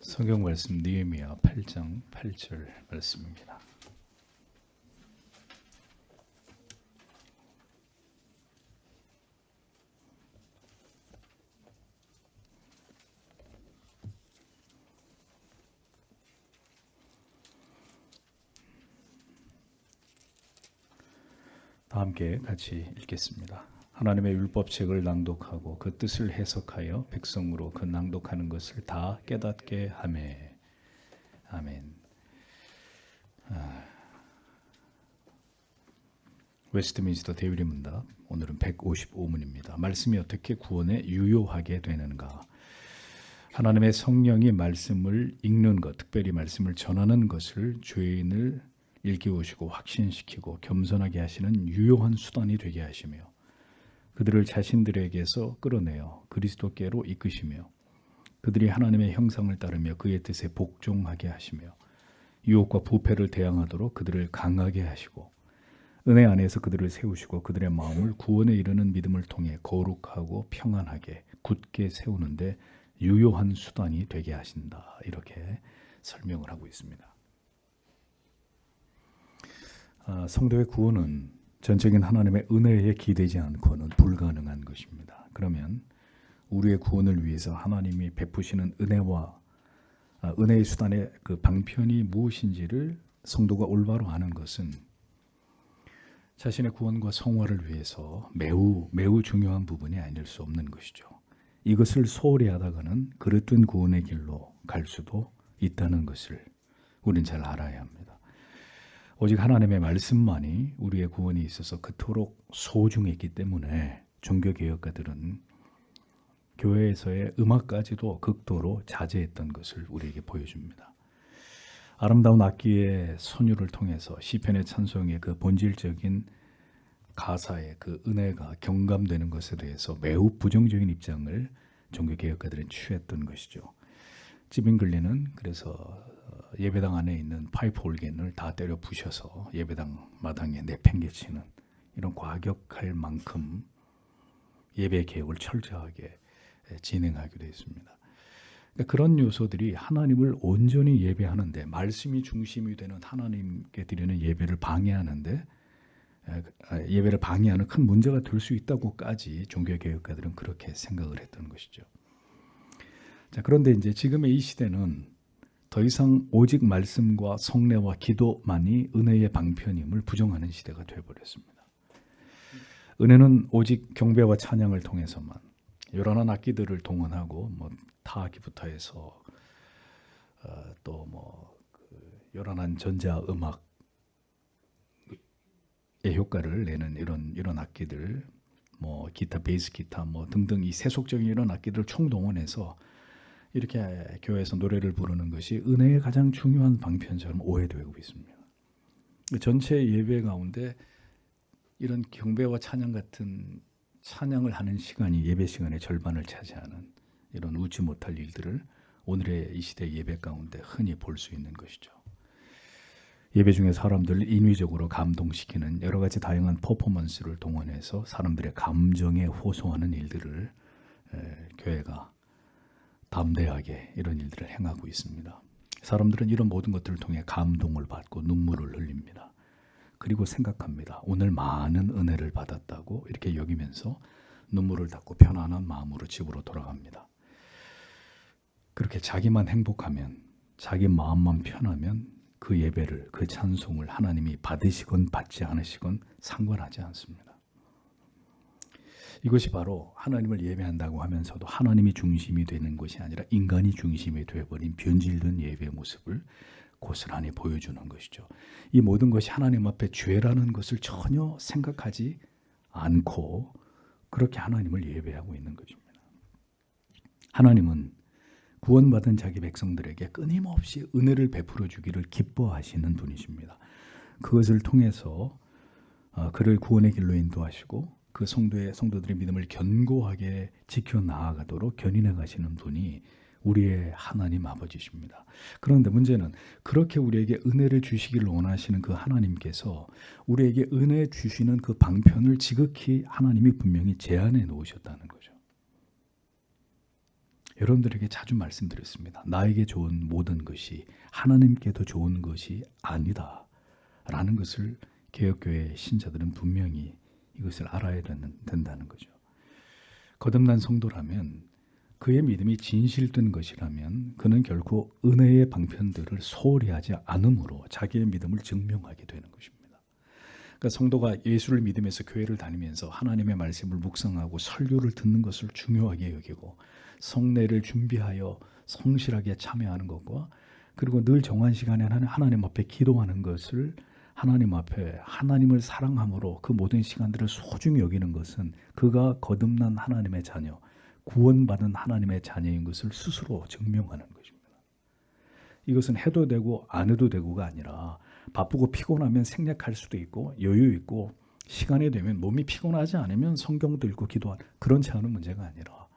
성경 말씀 느헤미야 8장 8절 말씀입니다. 다 함께 같이 읽겠습니다. 하나님의 율법책을 낭독하고 그 뜻을 해석하여 백성으로 그 낭독하는 것을 다 깨닫게 하매. 아멘. 웨스트민스터 대유리 문답, 오늘은 155문입니다. 말씀이 어떻게 구원에 유효하게 되는가? 하나님의 성령이 말씀을 읽는 것, 특별히 말씀을 전하는 것을 죄인을 일깨우시고 확신시키고 겸손하게 하시는 유효한 수단이 되게 하시며, 그들을 자신들에게서 끌어내어 그리스도께로 이끄시며, 그들이 하나님의 형상을 따르며 그의 뜻에 복종하게 하시며, 유혹과 부패를 대항하도록 그들을 강하게 하시고, 은혜 안에서 그들을 세우시고 그들의 마음을 구원에 이르는 믿음을 통해 거룩하고 평안하게 굳게 세우는데 유효한 수단이 되게 하신다. 이렇게 설명을 하고 있습니다. 성도의 구원은 전적인 하나님의 은혜에 기대지 않고는 불가능한 것입니다. 그러면 우리의 구원을 위해서 하나님이 베푸시는 은혜의 수단의 그 방편이 무엇인지를 성도가 올바로 아는 것은 자신의 구원과 성화를 위해서 매우 중요한 부분이 아닐 수 없는 것이죠. 이것을 소홀히 하다가는 그릇된 구원의 길로 갈 수도 있다는 것을 우리는 잘 알아야 합니다. 오직 하나님의 말씀만이 우리의 구원에 있어서 그토록 소중했기 때문에 종교개혁가들은 교회에서의 음악까지도 극도로 자제했던 것을 우리에게 보여줍니다. 아름다운 악기의 선율을 통해서 시편의 찬송의 그 본질적인 가사의 그 은혜가 경감되는 것에 대해서 매우 부정적인 입장을 종교개혁가들은 취했던 것이죠. 찌빙글리는 그래서 예배당 안에 있는 파이프 올겐을 다 때려 부셔서 예배당 마당에 내팽개치는 이런 과격할 만큼 예배 개혁을 철저하게 진행하기도 했습니다. 그러니까 그런 요소들이 하나님을 온전히 예배하는데, 말씀이 중심이 되는 하나님께 드리는 예배를 방해하는 큰 문제가 될 수 있다고까지 종교개혁가들은 그렇게 생각을 했던 것이죠. 자, 그런데 이제 지금의 이 시대는 더 이상 오직 말씀과 성례와 기도만이 은혜의 방편임을 부정하는 시대가 되어버렸습니다. 은혜는 오직 경배와 찬양을 통해서만, 요란한 악기들을 동원하고 타악기부터 해서 요란한 전자음악의 효과를 내는 이런 악기들, 기타, 베이스 기타 등등 이 세속적인 이런 악기들을 총동원해서 이렇게 교회에서 노래를 부르는 것이 은혜의 가장 중요한 방편처럼 오해되고 있습니다. 전체 예배 가운데 이런 경배와 찬양 같은 찬양을 하는 시간이 예배 시간의 절반을 차지하는 이런 웃지 못할 일들을 오늘의 이 시대 예배 가운데 흔히 볼 수 있는 것이죠. 예배 중에 사람들을 인위적으로 감동시키는 여러 가지 다양한 퍼포먼스를 동원해서 사람들의 감정에 호소하는 일들을 교회가 담대하게 이런 일들을 행하고 있습니다. 사람들은 이런 모든 것들을 통해 감동을 받고 눈물을 흘립니다. 그리고 생각합니다. 오늘 많은 은혜를 받았다고 이렇게 여기면서 눈물을 닦고 편안한 마음으로 집으로 돌아갑니다. 그렇게 자기만 행복하면, 자기 마음만 편하면 그 예배를, 그 찬송을 하나님이 받으시건 받지 않으시건 상관하지 않습니다. 이것이 바로 하나님을 예배한다고 하면서도 하나님이 중심이 되는 것이 아니라 인간이 중심이 되어버린 변질된 예배의 모습을 고스란히 보여주는 것이죠. 이 모든 것이 하나님 앞에 죄라는 것을 전혀 생각하지 않고 그렇게 하나님을 예배하고 있는 것입니다. 하나님은 구원받은 자기 백성들에게 끊임없이 은혜를 베풀어 주기를 기뻐하시는 분이십니다. 그것을 통해서 그를 구원의 길로 인도하시고 그 성도들의 믿음을 견고하게 지켜나가도록 견인해 가시는 분이 우리의 하나님 아버지십니다. 그런데 문제는 그렇게 우리에게 은혜를 주시기를 원하시는 그 하나님께서 우리에게 은혜 주시는 그 방편을 지극히 하나님이 분명히 제한해 놓으셨다는 거죠. 여러분들에게 자주 말씀드렸습니다. 나에게 좋은 모든 것이 하나님께도 좋은 것이 아니다 라는 것을 개혁교회 신자들은 분명히 이것을 알아야 된다는 거죠. 거듭난 성도라면, 그의 믿음이 진실된 것이라면 그는 결코 은혜의 방편들을 소홀히 하지 않으므로 자기의 믿음을 증명하게 되는 것입니다. 그러니까 성도가 예수를 믿으면서 교회를 다니면서 하나님의 말씀을 묵상하고 설교를 듣는 것을 중요하게 여기고 성례를 준비하여 성실하게 참여하는 것과, 그리고 늘 정한 시간에 하나님 앞에 기도하는 것을, 하나님 앞에 하나님을 사랑함으로 그 모든 시간들을 소중히 여기는 것은 그가 거듭난 하나님의 자녀, 구원받은 하나님의 자녀인 것을 스스로 증명하는 것입니다. 이것은 해도 되고 안 해도 되고가 아니라, 바쁘고 피곤하면 생략할 수도 있고 여유 있고 시간이 되면 몸이 피곤하지 않으면 성경도 읽고 기도하는, 그렇지 않은 문제가 아니라,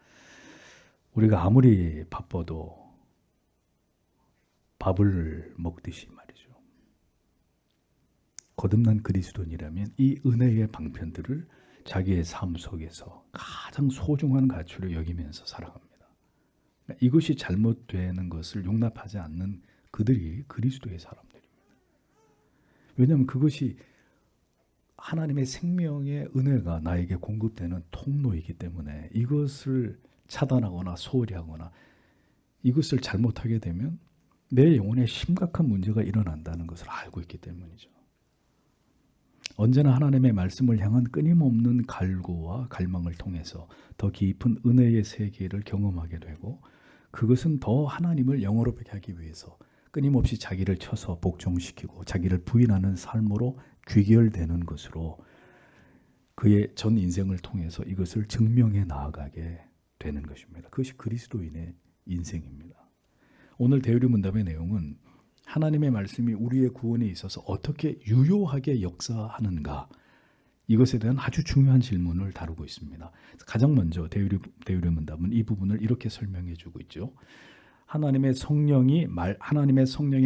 우리가 아무리 바빠도 밥을 먹듯이 말이죠. 거듭난 그리스도인이라면 이 은혜의 방편들을 자기의 삶 속에서 가장 소중한 가치로 여기면서 살아갑니다. 이것이 잘못되는 것을 용납하지 않는 그들이 그리스도의 사람들입니다. 왜냐하면 그것이 하나님의 생명의 은혜가 나에게 공급되는 통로이기 때문에, 이것을 차단하거나 소홀히 하거나 이것을 잘못하게 되면 내 영혼에 심각한 문제가 일어난다는 것을 알고 있기 때문이죠. 언제나 하나님의 말씀을 향한 끊임없는 갈구와 갈망을 통해서 더 깊은 은혜의 세계를 경험하게 되고, 그것은 더 하나님을 영화롭게 하기 위해서 끊임없이 자기를 쳐서 복종시키고 자기를 부인하는 삶으로 귀결되는 것으로 그의 전 인생을 통해서 이것을 증명해 나아가게 되는 것입니다. 그것이 그리스도인의 인생입니다. 오늘 대유리문답의 내용은 하나님의 말씀이 우리의 구원에 있어서 어떻게 유효하게 역사하는가, 이것에 대한 아주 중요한 질문을 다루고 있습니다. 가장 먼저 대유리문답은 이 부분을 이렇게 설명해 주고 있죠. 하나님의 성령의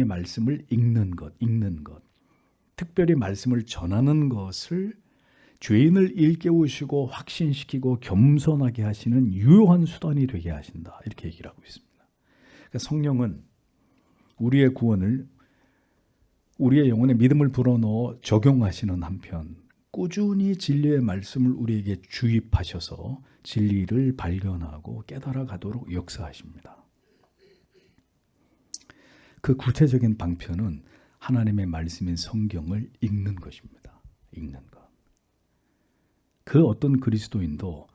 말씀을 읽는 것, 특별히 말씀을 전하는 것을 죄인을 일깨우시고 확신시키고 겸손하게 하시는 유효한 수단이 되게 하신다, 이렇게 얘기를 하고 있습니다. 그러니까 성령은 우리의 구원을, 우리의 영혼에 믿음을 불어넣어 적용하시는 한편, 꾸준히 진리의 말씀을 우리에게 주입하셔서 진리를 발견하고 깨달아가도록 역사하십니다. 그 구체적인 방편은 하나님의 말씀인 성경을 읽는 것입니다. 읽는 것. 그 어떤 그리스도인도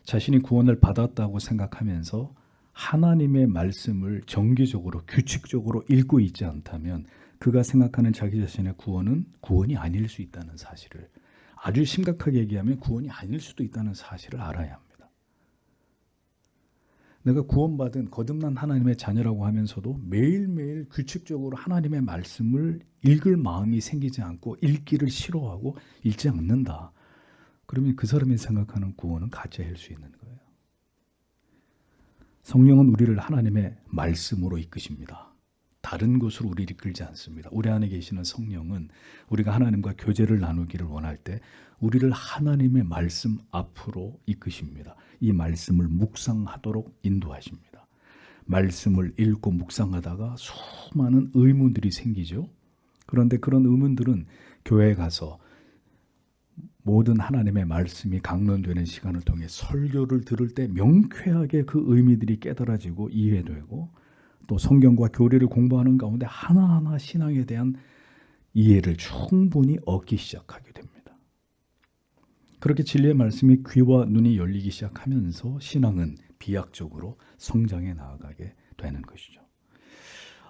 자신이 구원을 받았다고 생각하면서 하나님의 말씀을 정기적으로 규칙적으로 읽고 있지 않다면 그가 생각하는 자기 자신의 구원은 구원이 아닐 수 있다는 사실을, 아주 심각하게 얘기하면 구원이 아닐 수도 있다는 사실을 알아야 합니다. 내가 구원받은 거듭난 하나님의 자녀라고 하면서도 매일매일 규칙적으로 하나님의 말씀을 읽을 마음이 생기지 않고 읽기를 싫어하고 읽지 않는다. 그러면 그 사람이 생각하는 구원은 가짜일 수 있는 거예요. 성령은 우리를 하나님의 말씀으로 이끄십니다. 다른 곳으로 우리를 이끌지 않습니다. 우리 안에 계시는 성령은 우리가 하나님과 교제를 나누기를 원할 때 우리를 하나님의 말씀 앞으로 이끄십니다. 이 말씀을 묵상하도록 인도하십니다. 말씀을 읽고 묵상하다가 수많은 의문들이 생기죠. 그런데 그런 의문들은 교회에 가서 모든 하나님의 말씀이 강론되는 시간을 통해 설교를 들을 때 명쾌하게 그 의미들이 깨달아지고 이해되고, 또 성경과 교리를 공부하는 가운데 하나하나 신앙에 대한 이해를 충분히 얻기 시작하게 됩니다. 그렇게 진리의 말씀이 귀와 눈이 열리기 시작하면서 신앙은 비약적으로 성장해 나아가게 되는 것이죠.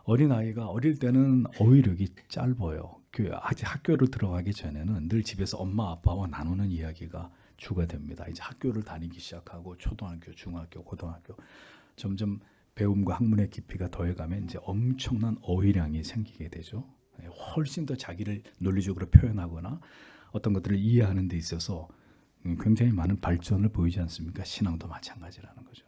어린아이가 어릴 때는 어휘력이 짧아요. 아직 학교를 들어가기 전에는 늘 집에서 엄마 아빠와 나누는 이야기가 주가 됩니다. 이제 학교를 다니기 시작하고 초등학교, 중학교, 고등학교 점점 배움과 학문의 깊이가 더해가면 이제 엄청난 어휘량이 생기게 되죠. 훨씬 더 자기를 논리적으로 표현하거나 어떤 것들을 이해하는 데 있어서 굉장히 많은 발전을 보이지 않습니까? 신앙도 마찬가지라는 거죠.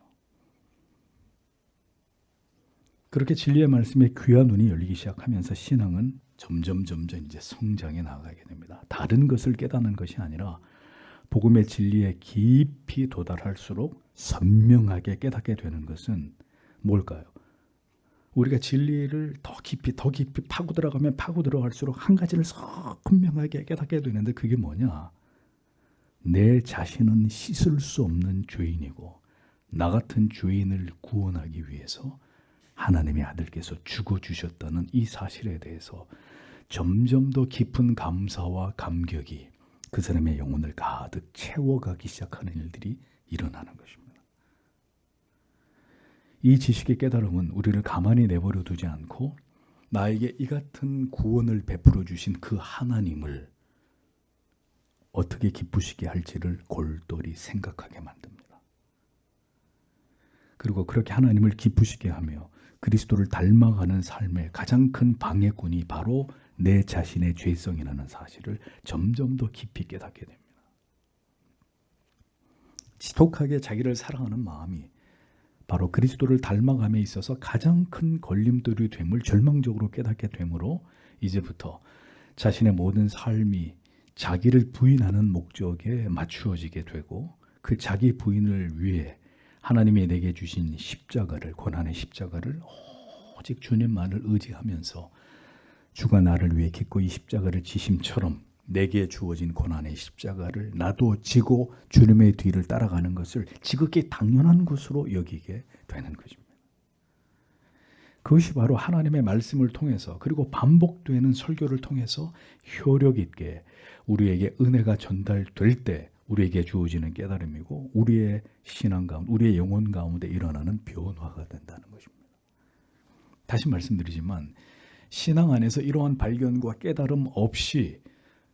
그렇게 진리의 말씀에 귀와 눈이 열리기 시작하면서 신앙은 점점 이제 성장해 나가게 됩니다. 다른 것을 깨닫는 것이 아니라 복음의 진리에 깊이 도달할수록 선명하게 깨닫게 되는 것은 뭘까요? 우리가 진리를 더 깊이 파고 들어가면 파고 들어갈수록 한 가지를 썩 분명하게 깨닫게 되는데 그게 뭐냐? 내 자신은 씻을 수 없는 죄인이고 나 같은 죄인을 구원하기 위해서 하나님의 아들께서 죽어주셨다는 이 사실에 대해서 점점 더 깊은 감사와 감격이 그 사람의 영혼을 가득 채워가기 시작하는 일들이 일어나는 것입니다. 이 지식의 깨달음은 우리를 가만히 내버려 두지 않고 나에게 이 같은 구원을 베풀어 주신 그 하나님을 어떻게 기쁘시게 할지를 골똘히 생각하게 만듭니다. 그리고 그렇게 하나님을 기쁘시게 하며 그리스도를 닮아가는 삶의 가장 큰 방해꾼이 바로 내 자신의 죄성이라는 사실을 점점 더 깊이 깨닫게 됩니다. 지독하게 자기를 사랑하는 마음이 바로 그리스도를 닮아감에 있어서 가장 큰 걸림돌이 됨을 절망적으로 깨닫게 되므로 이제부터 자신의 모든 삶이 자기를 부인하는 목적에 맞추어지게 되고 그 자기 부인을 위해 하나님이 내게 주신 십자가를, 고난의 십자가를 오직 주님만을 의지하면서 주가 나를 위해 기꺼이 십자가를 지심처럼 내게 주어진 고난의 십자가를 나도 지고 주님의 뒤를 따라가는 것을 지극히 당연한 것으로 여기게 되는 것입니다. 그것이 바로 하나님의 말씀을 통해서 그리고 반복되는 설교를 통해서 효력 있게 우리에게 은혜가 전달될 때 우리에게 주어지는 깨달음이고 우리의 신앙 가운데, 우리의 영혼 가운데 일어나는 변화가 된다는 것입니다. 다시 말씀드리지만 신앙 안에서 이러한 발견과 깨달음 없이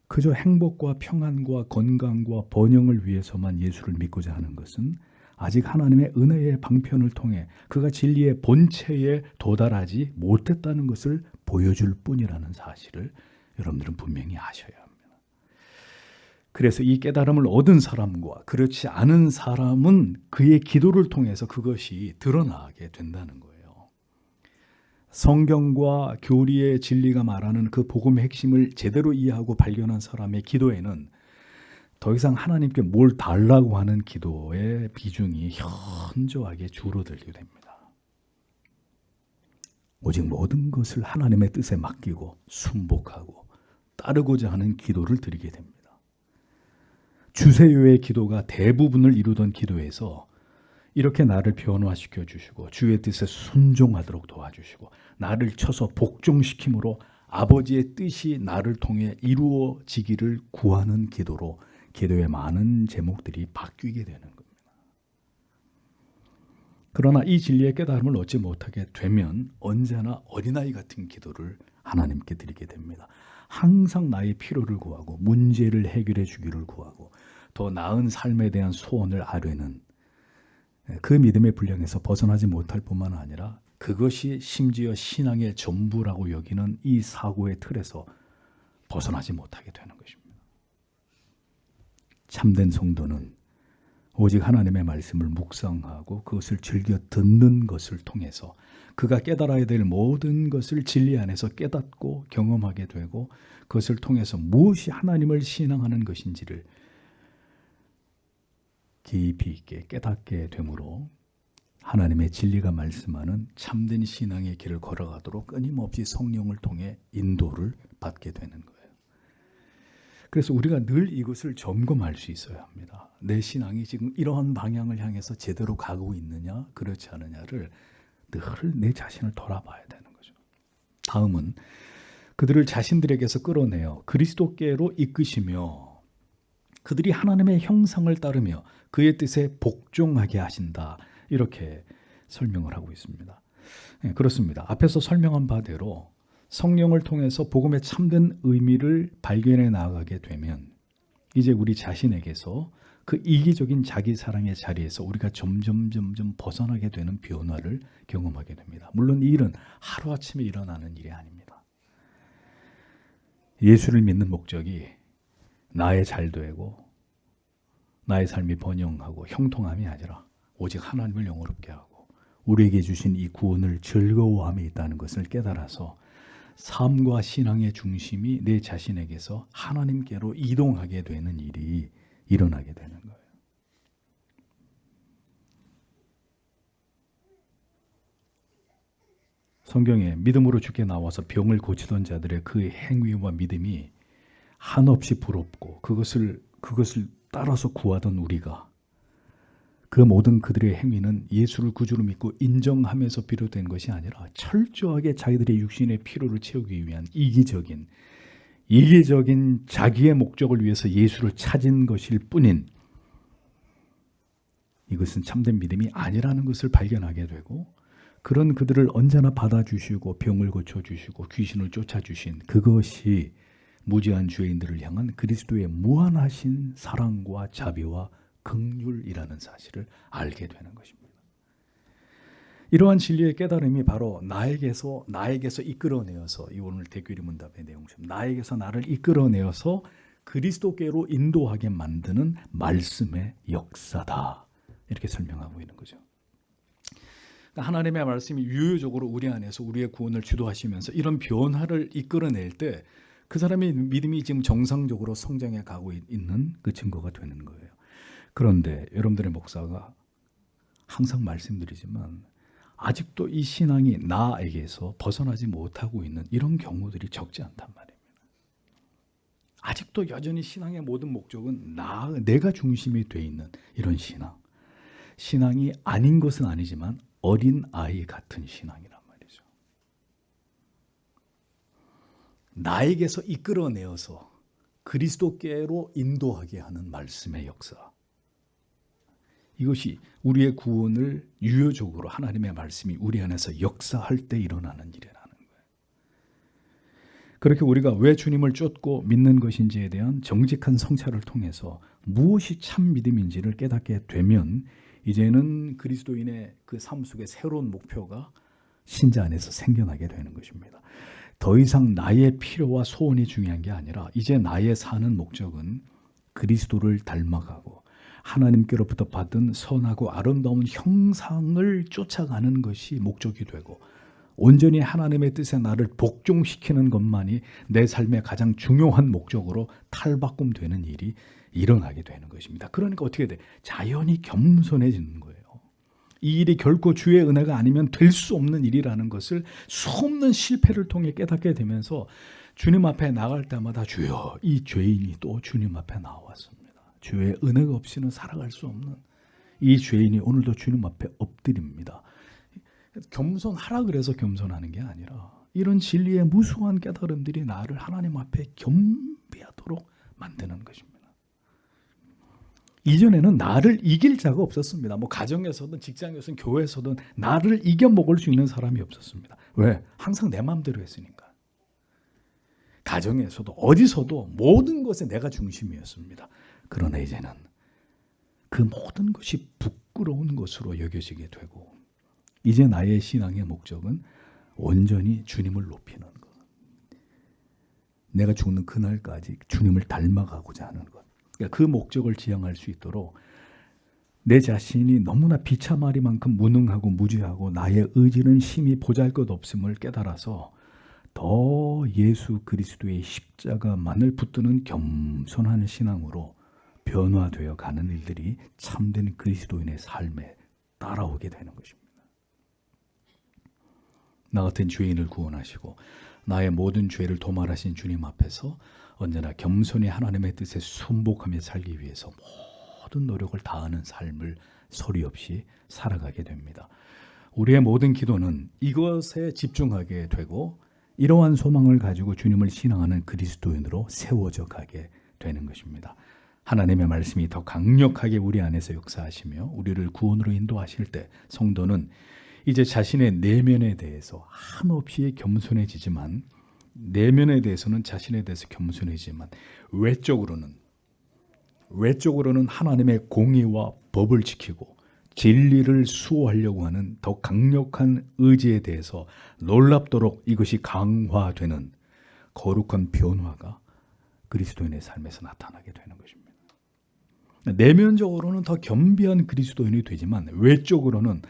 그저 행복과 평안과 건강과 번영을 위해서만 예수를 믿고자 하는 것은 아직 하나님의 은혜의 방편을 통해 그가 진리의 본체에 도달하지 못했다는 것을 보여줄 뿐이라는 사실을 여러분들은 분명히 아셔야 합니다. 그래서 이 깨달음을 얻은 사람과 그렇지 않은 사람은 그의 기도를 통해서 그것이 드러나게 된다는 거예요. 성경과 교리의 진리가 말하는 그 복음의 핵심을 제대로 이해하고 발견한 사람의 기도에는 더 이상 하나님께 뭘 달라고 하는 기도의 비중이 현저하게 줄어들게 됩니다. 오직 모든 것을 하나님의 뜻에 맡기고 순복하고 따르고자 하는 기도를 드리게 됩니다. 주세요의 기도가 대부분을 이루던 기도에서 이렇게 나를 변화시켜 주시고 주의 뜻에 순종하도록 도와주시고 나를 쳐서 복종시킴으로 아버지의 뜻이 나를 통해 이루어지기를 구하는 기도로 기도의 많은 제목들이 바뀌게 되는 겁니다. 그러나 이 진리의 깨달음을 얻지 못하게 되면 언제나 어린아이 같은 기도를 하나님께 드리게 됩니다. 항상 나의 필요를 구하고 문제를 해결해 주기를 구하고 더 나은 삶에 대한 소원을 아뢰는 그 믿음의 분량에서 벗어나지 못할 뿐만 아니라 그것이 심지어 신앙의 전부라고 여기는 이 사고의 틀에서 벗어나지 못하게 되는 것입니다. 참된 성도는 오직 하나님의 말씀을 묵상하고 그것을 즐겨 듣는 것을 통해서 그가 깨달아야 될 모든 것을 진리 안에서 깨닫고 경험하게 되고 그것을 통해서 무엇이 하나님을 신앙하는 것인지를 깊이 있게 깨닫게 되므로 하나님의 진리가 말씀하는 참된 신앙의 길을 걸어가도록 끊임없이 성령을 통해 인도를 받게 되는 거예요. 그래서 우리가 늘 이것을 점검할 수 있어야 합니다. 내 신앙이 지금 이러한 방향을 향해서 제대로 가고 있느냐 그렇지 않느냐를 늘 내 자신을 돌아봐야 되는 거죠. 다음은 그들을 자신들에게서 끌어내어 그리스도께로 이끄시며 그들이 하나님의 형상을 따르며 그의 뜻에 복종하게 하신다. 이렇게 설명을 하고 있습니다. 네, 그렇습니다. 앞에서 설명한 바대로 성령을 통해서 복음의 참된 의미를 발견해 나아가게 되면 이제 우리 자신에게서 그 이기적인 자기 사랑의 자리에서 우리가 점점 벗어나게 되는 변화를 경험하게 됩니다. 물론 이 일은 하루아침에 일어나는 일이 아닙니다. 예수를 믿는 목적이 나의 잘되고 나의 삶이 번영하고 형통함이 아니라 오직 하나님을 영원롭게 하고 우리에게 주신 이 구원을 즐거워함에 있다는 것을 깨달아서 삶과 신앙의 중심이 내 자신에게서 하나님께로 이동하게 되는 일이 일어나게 되는 거예요. 성경에 믿음으로 주께 나와서 병을 고치던 자들의 그 행위와 믿음이 한없이 부럽고 그것을 따라서 구하던 우리가 그 모든 그들의 행위는 예수를 구주로 믿고 인정하면서 비롯된 것이 아니라 철저하게 자기들의 육신의 필요를 채우기 위한 이기적인 자기의 목적을 위해서 예수를 찾은 것일 뿐인, 이것은 참된 믿음이 아니라는 것을 발견하게 되고, 그런 그들을 언제나 받아주시고 병을 고쳐주시고 귀신을 쫓아주신 그것이 무지한 죄인들을 향한 그리스도의 무한하신 사랑과 자비와 긍휼이라는 사실을 알게 되는 것입니다. 이러한 진리의 깨달음이 바로 나에게서 이끌어내어서, 이 오늘 대규리 문답의 내용처럼 나에게서 나를 이끌어내어서 그리스도께로 인도하게 만드는 말씀의 역사다, 이렇게 설명하고 있는 거죠. 하나님의 말씀이 유효적으로 우리 안에서 우리의 구원을 주도하시면서 이런 변화를 이끌어낼 때 그 사람의 믿음이 지금 정상적으로 성장해 가고 있는 그 증거가 되는 거예요. 그런데 여러분들의 목사가 항상 말씀드리지만 아직도 이 신앙이 나에게서 벗어나지 못하고 있는 이런 경우들이 적지 않단 말입니다. 아직도 여전히 신앙의 모든 목적은 내가 중심이 돼 있는 이런 신앙이 아닌 것은 아니지만 어린 아이 같은 신앙이란 말이죠. 나에게서 이끌어내어서 그리스도께로 인도하게 하는 말씀의 역사, 이것이 우리의 구원을 유효적으로 하나님의 말씀이 우리 안에서 역사할 때 일어나는 일이라는 거예요. 그렇게 우리가 왜 주님을 쫓고 믿는 것인지에 대한 정직한 성찰을 통해서 무엇이 참 믿음인지를 깨닫게 되면 이제는 그리스도인의 그 삶 속에 새로운 목표가 신자 안에서 생겨나게 되는 것입니다. 더 이상 나의 필요와 소원이 중요한 게 아니라 이제 나의 사는 목적은 그리스도를 닮아가고 하나님께로부터 받은 선하고 아름다운 형상을 쫓아가는 것이 목적이 되고, 온전히 하나님의 뜻에 나를 복종시키는 것만이 내 삶의 가장 중요한 목적으로 탈바꿈되는 일이 일어나게 되는 것입니다. 그러니까 어떻게 돼? 자연히 겸손해지는 거예요. 이 일이 결코 주의 은혜가 아니면 될 수 없는 일이라는 것을 수없는 실패를 통해 깨닫게 되면서 주님 앞에 나갈 때마다 주여, 이 죄인이 또 주님 앞에 나왔습니다. 주의 은혜가 없이는 살아갈 수 없는 이 죄인이 오늘도 주님 앞에 엎드립니다. 겸손하라 그래서 겸손하는 게 아니라 이런 진리의 무수한 깨달음들이 나를 하나님 앞에 겸비하도록 만드는 것입니다. 이전에는 나를 이길 자가 없었습니다. 가정에서든 직장에서든 교회에서든 나를 이겨먹을 수 있는 사람이 없었습니다. 왜? 항상 내 마음대로 했으니까. 가정에서도 어디서도 모든 것에 내가 중심이었습니다. 그러나 이제는 그 모든 것이 부끄러운 것으로 여겨지게 되고, 이제 나의 신앙의 목적은 온전히 주님을 높이는 것, 내가 죽는 그날까지 주님을 닮아가고자 하는 것, 그 목적을 지향할 수 있도록 내 자신이 너무나 비참하리만큼 무능하고 무지하고 나의 의지는 심히 보잘것없음을 깨달아서 더 예수 그리스도의 십자가만을 붙드는 겸손한 신앙으로 변화되어 가는 일들이 참된 그리스도인의 삶에 따라오게 되는 것입니다. 나 같은 죄인을 구원하시고 나의 모든 죄를 도말하신 주님 앞에서 언제나 겸손히 하나님의 뜻에 순복하며 살기 위해서 모든 노력을 다하는 삶을 소리 없이 살아가게 됩니다. 우리의 모든 기도는 이것에 집중하게 되고 이러한 소망을 가지고 주님을 신앙하는 그리스도인으로 세워져 가게 되는 것입니다. 하나님의 말씀이 더 강력하게 우리 안에서 역사하시며 우리를 구원으로 인도하실 때 성도는 이제 자신의 내면에 대해서 한없이 겸손해지지만, 내면에 대해서는 자신에 대해서 겸손해지지만 외적으로는 하나님의 공의와 법을 지키고 진리를 수호하려고 하는 더 강력한 의지에 대해서 놀랍도록 이것이 강화되는 거룩한 변화가 그리스도인의 삶에서 나타나게 되는 것입니다. 내면적으로는 더 겸비한 그리스도인이 되지만 외적으로는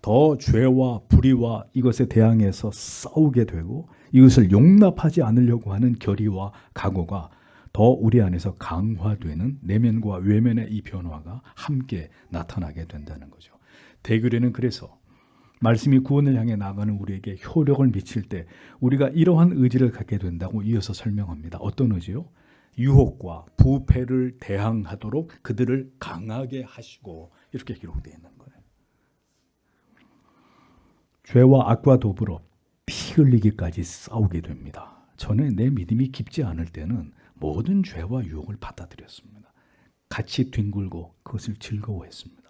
더 죄와 불의와 이것에 대항해서 싸우게 되고 이것을 용납하지 않으려고 하는 결의와 각오가 더 우리 안에서 강화되는 내면과 외면의 이 변화가 함께 나타나게 된다는 거죠. 대교회는 그래서 말씀이 구원을 향해 나가는 우리에게 효력을 미칠 때 우리가 이러한 의지를 갖게 된다고 이어서 설명합니다. 어떤 의지요? 유혹과 부패를 대항하도록 그들을 강하게 하시고, 이렇게 기록되어 있는 거예요. 죄와 악과 더불어 피 흘리기까지 싸우게 됩니다. 저는 내 믿음이 깊지 않을 때는 모든 죄와 유혹을 받아들였습니다. 같이 뒹굴고 그것을 즐거워했습니다.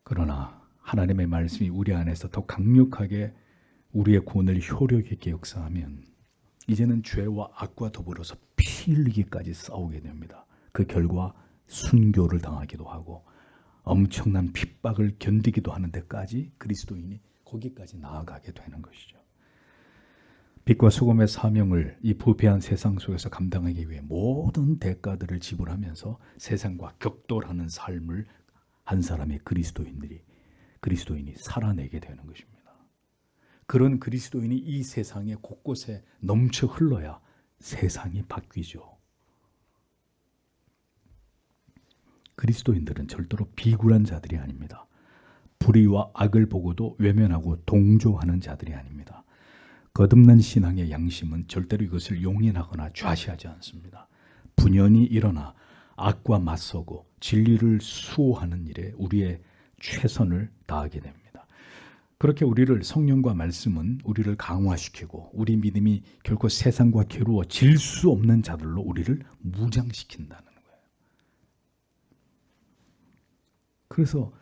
그러나 하나님의 말씀이 우리 안에서 더 강력하게 우리의 구원을 효력 있게 역사하면 이제는 죄와 악과 더불어서 피 흘리기까지 싸우게 됩니다. 그 결과 순교를 당하기도 하고 엄청난 핍박을 견디기도 하는 데까지 그리스도인이 거기까지 나아가게 되는 것이죠. 빛과 소금의 사명을 이 부패한 세상 속에서 감당하기 위해 모든 대가들을 지불하면서 세상과 격돌하는 삶을 한 사람의 그리스도인이 살아내게 되는 것입니다. 그런 그리스도인이 이 세상의 곳곳에 넘쳐 흘러야 세상이 바뀌죠. 그리스도인들은 절대로 비굴한 자들이 아닙니다. 불의와 악을 보고도 외면하고 동조하는 자들이 아닙니다. 거듭난 신앙의 양심은 절대로 이것을 용인하거나 좌시하지 않습니다. 분연히 일어나 악과 맞서고 진리를 수호하는 일에 우리의 최선을 다하게 됩니다. 그렇게 우리를 성령과 말씀은 우리를 강화시키고 우리 믿음이 결코 세상과 괴로워질 수 없는 자들로 우리를 무장시킨다는 거예요. 그래서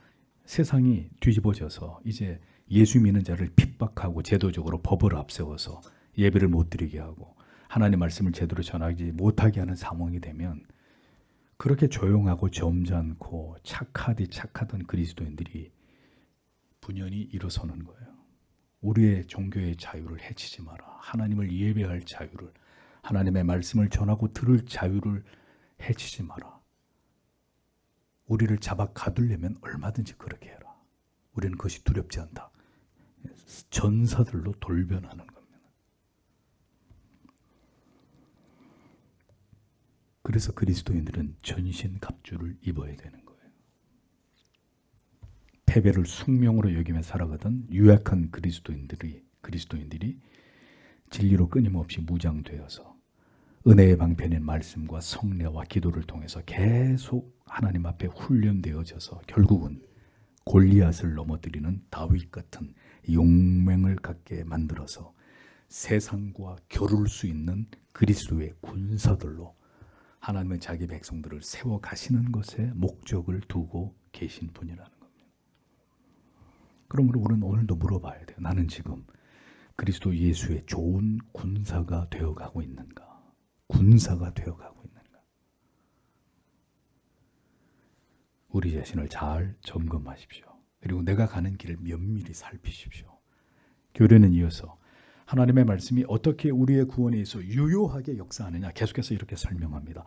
세상이 뒤집어져서 이제 예수 믿는 자를 핍박하고 제도적으로 법을 앞세워서 예배를 못 드리게 하고 하나님의 말씀을 제대로 전하지 못하게 하는 상황이 되면 그렇게 조용하고 점잖고 착하던 그리스도인들이 분연히 일어서는 거예요. 우리의 종교의 자유를 해치지 마라. 하나님을 예배할 자유를, 하나님의 말씀을 전하고 들을 자유를 해치지 마라. 우리를 잡아 가두려면 얼마든지 그렇게 해라. 우리는 그것이 두렵지 않다. 전사들로 돌변하는 겁니다. 그래서 그리스도인들은 전신갑주를 입어야 되는 거예요. 패배를 숙명으로 여기며 살아가던 유약한 그리스도인들이 진리로 끊임없이 무장되어서 은혜의 방편인 말씀과 성례와 기도를 통해서 계속 하나님 앞에 훈련되어져서 결국은 골리앗을 넘어뜨리는 다윗 같은 용맹을 갖게 만들어서 세상과 겨룰 수 있는 그리스도의 군사들로 하나님은 자기 백성들을 세워가시는 것에 목적을 두고 계신 분이라는 겁니다. 그러므로 우리는 오늘도 물어봐야 돼요. 나는 지금 그리스도 예수의 좋은 군사가 되어가고 있는가? 군사가 되어가고 있는가? 우리 자신을 잘 점검하십시오. 그리고 내가 가는 길을 면밀히 살피십시오. 교련은 이어서 하나님의 말씀이 어떻게 우리의 구원에 있어 유효하게 역사하느냐 계속해서 이렇게 설명합니다.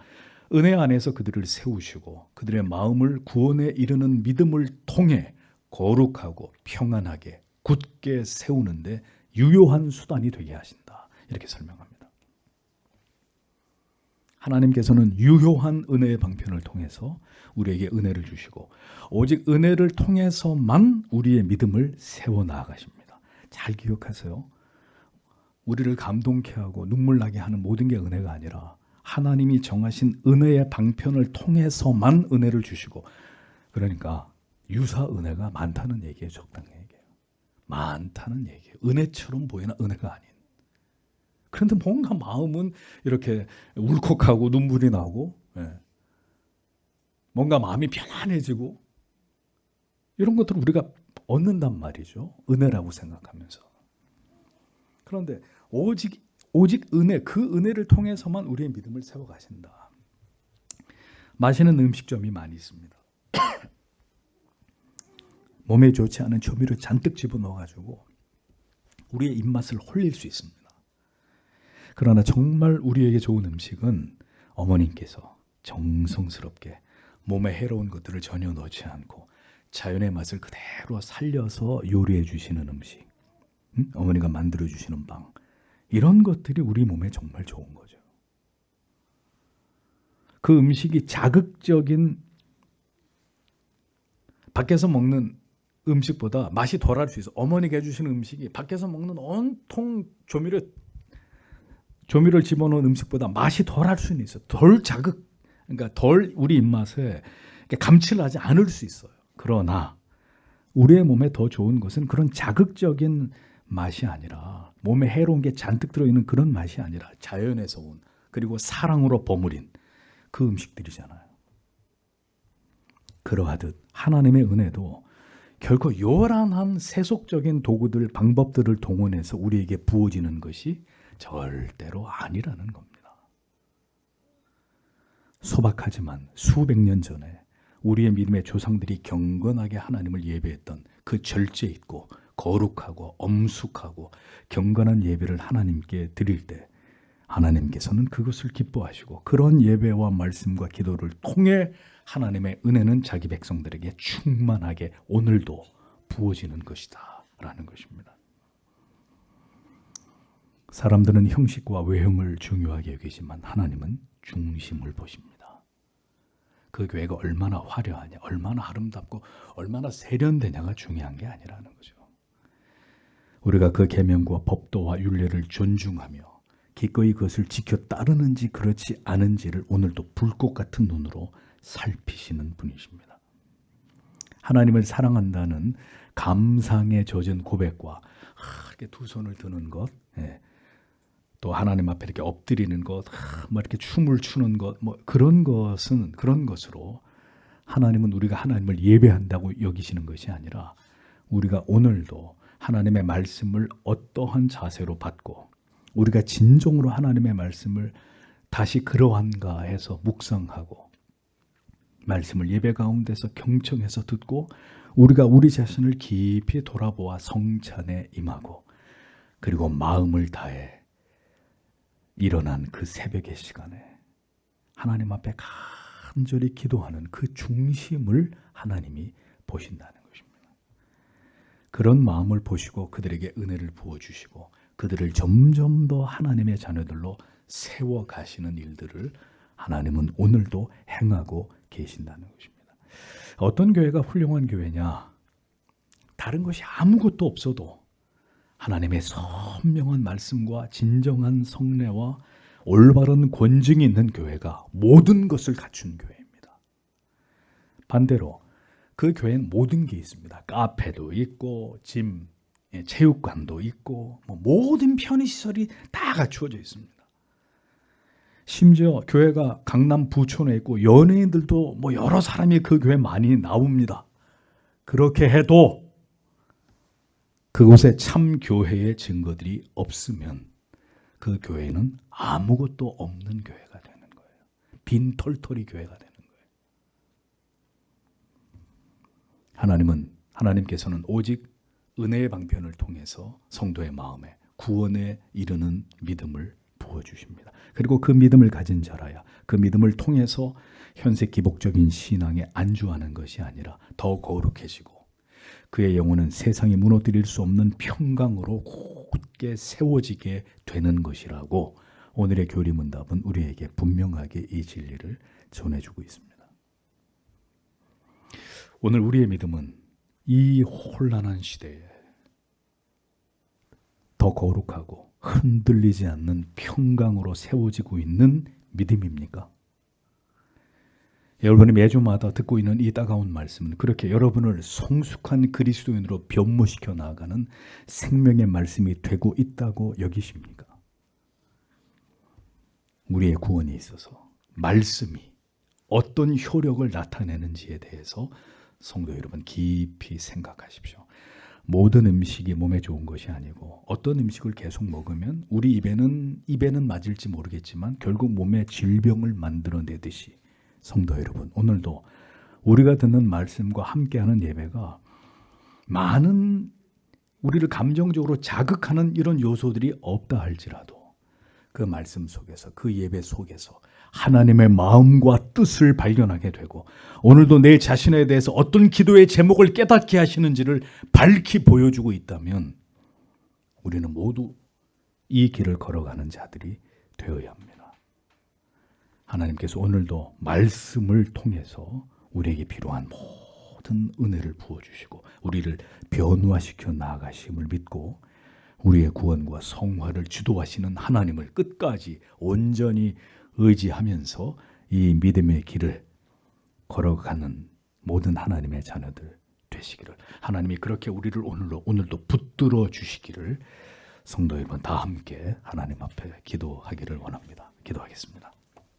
은혜 안에서 그들을 세우시고 그들의 마음을 구원에 이르는 믿음을 통해 거룩하고 평안하게 굳게 세우는데 유효한 수단이 되게 하신다. 이렇게 설명합니다. 하나님께서는 유효한 은혜의 방편을 통해서 우리에게 은혜를 주시고 오직 은혜를 통해서만 우리의 믿음을 세워나가십니다. 잘 기억하세요. 우리를 감동케 하고 눈물 나게 하는 모든 게 은혜가 아니라 하나님이 정하신 은혜의 방편을 통해서만 은혜를 주시고, 그러니까 유사 은혜가 많다는 얘기예요. 적당히 얘기해요. 많다는 얘기예요. 은혜처럼 보이나 은혜가 아닌. 그런데 뭔가 마음은 이렇게 울컥하고 눈물이 나고 뭔가 마음이 편안해지고 이런 것들을 우리가 얻는단 말이죠. 은혜라고 생각하면서. 그런데 오직 은혜, 그 은혜를 통해서만 우리의 믿음을 세워가신다. 맛있는 음식점이 많이 있습니다. 몸에 좋지 않은 조미료 잔뜩 집어넣어가지고 우리의 입맛을 홀릴 수 있습니다. 그러나 정말 우리에게 좋은 음식은 어머님께서 정성스럽게 몸에 해로운 것들을 전혀 넣지 않고 자연의 맛을 그대로 살려서 요리해 주시는 음식, 어머니가 만들어 주시는 빵, 이런 것들이 우리 몸에 정말 좋은 거죠. 그 음식이 자극적인 밖에서 먹는 음식보다 맛이 덜할 수 있어. 어머니가 해주시는 음식이 밖에서 먹는 온통 조미료를 집어넣은 음식보다 맛이 덜할 수는 있어. 덜 자극, 그러니까 덜 우리 입맛에 감칠하지 않을 수 있어요. 그러나 우리의 몸에 더 좋은 것은 그런 자극적인 맛이 아니라, 몸에 해로운 게 잔뜩 들어있는 그런 맛이 아니라 자연에서 온, 그리고 사랑으로 버무린 그 음식들이잖아요. 그러하듯 하나님의 은혜도 결코 요란한 세속적인 도구들, 방법들을 동원해서 우리에게 부어지는 것이 절대로 아니라는 겁니다. 소박하지만 수백 년 전에 우리의 믿음의 조상들이 경건하게 하나님을 예배했던 그 절제 있고 거룩하고 엄숙하고 경건한 예배를 하나님께 드릴 때 하나님께서는 그것을 기뻐하시고, 그런 예배와 말씀과 기도를 통해 하나님의 은혜는 자기 백성들에게 충만하게 오늘도 부어지는 것이다 라는 것입니다. 사람들은 형식과 외형을 중요하게 여기지만 하나님은 중심을 보십니다. 그 교회가 얼마나 화려하냐, 얼마나 아름답고 얼마나 세련되냐가 중요한 게 아니라는 거죠. 우리가 그 계명과 법도와 율례를 존중하며 기꺼이 그것을 지켜 따르는지 그렇지 않은지를 오늘도 불꽃 같은 눈으로 살피시는 분이십니다. 하나님을 사랑한다는 감상에 젖은 고백과 이렇게 두 손을 드는 것, 또 하나님 앞에 이렇게 엎드리는 것, 뭐 이렇게 춤을 추는 것, 뭐 그런 것으로 하나님은 우리가 하나님을 예배한다고 여기시는 것이 아니라, 우리가 오늘도 하나님의 말씀을 어떠한 자세로 받고 우리가 진정으로 하나님의 말씀을 다시 그러한가 해서 묵상하고 말씀을 예배 가운데서 경청해서 듣고 우리가 우리 자신을 깊이 돌아보아 성찬에 임하고, 그리고 마음을 다해 일어난 그 새벽의 시간에 하나님 앞에 간절히 기도하는 그 중심을 하나님이 보신다는 것입니다. 그런 마음을 보시고 그들에게 은혜를 부어주시고 그들을 점점 더 하나님의 자녀들로 세워가시는 일들을 하나님은 오늘도 행하고 계신다는 것입니다. 어떤 교회가 훌륭한 교회냐? 다른 것이 아무것도 없어도 하나님의 선명한 말씀과 진정한 성례와 올바른 권징이 있는 교회가 모든 것을 갖춘 교회입니다. 반대로 그 교회는 모든 게 있습니다. 카페도 있고 짐, 체육관도 있고 모든 편의시설이 다 갖추어져 있습니다. 심지어 교회가 강남 부촌에 있고 연예인들도 여러 사람이 그 교회 많이 나옵니다. 그렇게 해도 그곳에 참 교회의 증거들이 없으면 그 교회는 아무것도 없는 교회가 되는 거예요. 빈털터리 교회가 되는 거예요. 하나님께서는 오직 은혜의 방편을 통해서 성도의 마음에 구원에 이르는 믿음을 부어주십니다. 그리고 그 믿음을 가진 자라야 그 믿음을 통해서 현세 기복적인 신앙에 안주하는 것이 아니라 더 거룩해지고 그의 영혼은 세상이 무너뜨릴 수 없는 평강으로 굳게 세워지게 되는 것이라고 오늘의 교리문답은 우리에게 분명하게 이 진리를 전해주고 있습니다. 오늘 우리의 믿음은 이 혼란한 시대에 더 거룩하고 흔들리지 않는 평강으로 세워지고 있는 믿음입니까? 여러분이 매주마다 듣고 있는 이 따가운 말씀은 그렇게 여러분을 성숙한 그리스도인으로 변모시켜 나아가는 생명의 말씀이 되고 있다고 여기십니까? 우리의 구원에 있어서 말씀이 어떤 효력을 나타내는지에 대해서 성도 여러분 깊이 생각하십시오. 모든 음식이 몸에 좋은 것이 아니고 어떤 음식을 계속 먹으면 우리 입에는 맞을지 모르겠지만 결국 몸에 질병을 만들어내듯이 성도 여러분, 오늘도 우리가 듣는 말씀과 함께하는 예배가 많은 우리를 감정적으로 자극하는 이런 요소들이 없다 할지라도 그 말씀 속에서, 그 예배 속에서 하나님의 마음과 뜻을 발견하게 되고 오늘도 내 자신에 대해서 어떤 기도의 제목을 깨닫게 하시는지를 밝히 보여주고 있다면 우리는 모두 이 길을 걸어가는 자들이 되어야 합니다. 하나님께서 오늘도 말씀을 통해서 우리에게 필요한 같은 은혜를 부어주시고 우리를 변화시켜 나아가심을 믿고 우리의 구원과 성화를 주도하시는 하나님을 끝까지 온전히 의지하면서 이 믿음의 길을 걸어가는 모든 하나님의 자녀들 되시기를, 하나님이 그렇게 우리를 오늘도 붙들어 주시기를 성도 여러분 다 함께 하나님 앞에 기도하기를 원합니다. 기도하겠습니다.